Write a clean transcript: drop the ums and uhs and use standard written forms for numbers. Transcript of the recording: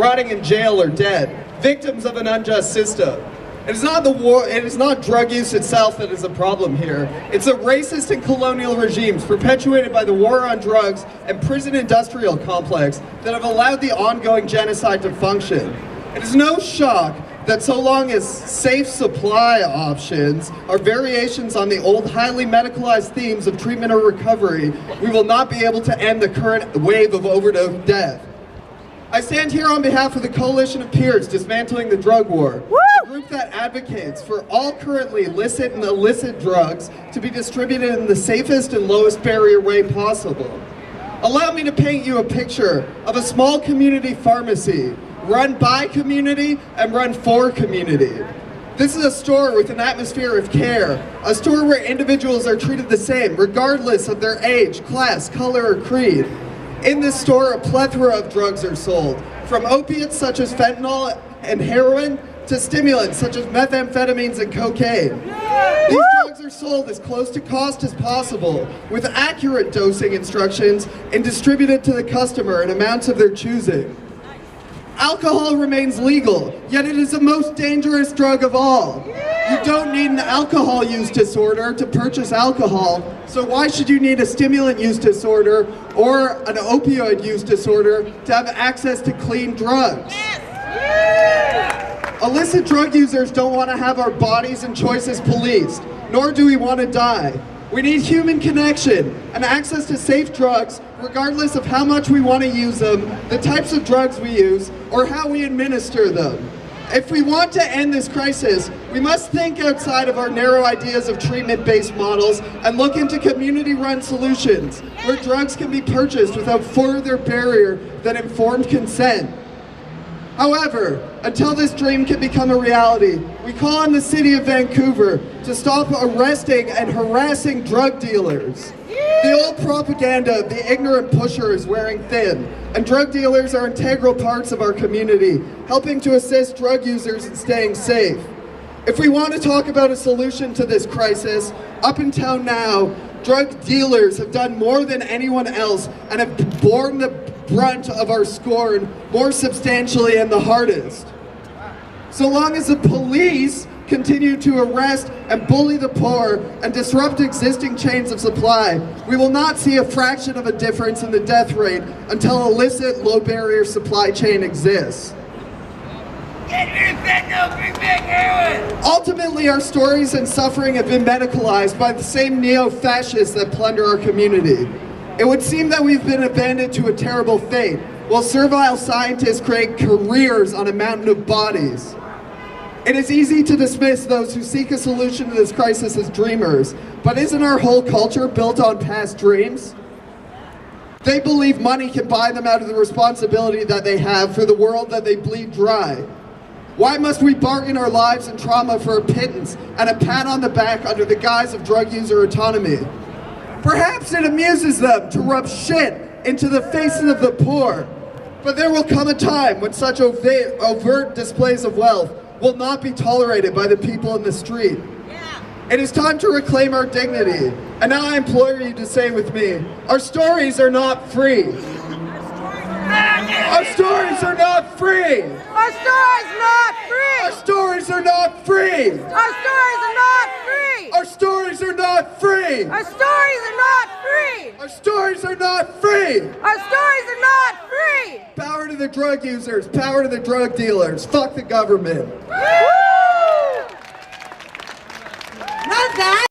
rotting in jail or dead, victims of an unjust system. It is not the war, it is not drug use itself that is a problem here. It's the racist and colonial regimes perpetuated by the war on drugs and prison industrial complex that have allowed the ongoing genocide to function. It is no shock that so long as safe supply options are variations on the old highly medicalized themes of treatment or recovery, we will not be able to end the current wave of overdose death. I stand here on behalf of the Coalition of Peers Dismantling the Drug War, a group that advocates for all currently licit and illicit drugs to be distributed in the safest and lowest barrier way possible. Allow me to paint you a picture of a small community pharmacy run by community and run for community. This is a store with an atmosphere of care, a store where individuals are treated the same regardless of their age, class, color, or creed. In this store, a plethora of drugs are sold, from opiates such as fentanyl and heroin to stimulants such as methamphetamines and cocaine. These drugs are sold as close to cost as possible, with accurate dosing instructions and distributed to the customer in amounts of their choosing. Alcohol remains legal, yet it is the most dangerous drug of all. You don't need an alcohol use disorder to purchase alcohol, so why should you need a stimulant use disorder or an opioid use disorder to have access to clean drugs? Illicit drug users don't want to have our bodies and choices policed, nor do we want to die. We need human connection and access to safe drugs regardless of how much we want to use them, the types of drugs we use, or how we administer them. If we want to end this crisis, we must think outside of our narrow ideas of treatment-based models and look into community-run solutions where drugs can be purchased without further barrier than informed consent. However, until this dream can become a reality, we call on the city of Vancouver to stop arresting and harassing drug dealers. The old propaganda of the ignorant pusher is wearing thin, and drug dealers are integral parts of our community, helping to assist drug users in staying safe. If we want to talk about a solution to this crisis, up until now, drug dealers have done more than anyone else and have borne the brunt of our scorn more substantially and the hardest. So long as the police continue to arrest and bully the poor and disrupt existing chains of supply, we will not see a fraction of a difference in the death rate until illicit, low-barrier supply chain exists. Get rid of fentanyl, bring back heroin! Ultimately, our stories and suffering have been medicalized by the same neo-fascists that plunder our community. It would seem that we've been abandoned to a terrible fate, while servile scientists create careers on a mountain of bodies. It is easy to dismiss those who seek a solution to this crisis as dreamers, but isn't our whole culture built on past dreams? They believe money can buy them out of the responsibility that they have for the world that they bleed dry. Why must we bargain our lives and trauma for a pittance and a pat on the back under the guise of drug user autonomy? Perhaps it amuses them to rub shit into the faces of the poor, but there will come a time when such overt displays of wealth will not be tolerated by the people in the street. It is time to reclaim our dignity, and now I implore you to say with me, our stories are not free. Our stories are not free. Our stories not free. Our stories are not free. Our stories are not free. Our stories are not free. Our stories are not free. Our stories are not free. Our stories are not free. Power to the drug users, power to the drug dealers, fuck the government. Woo!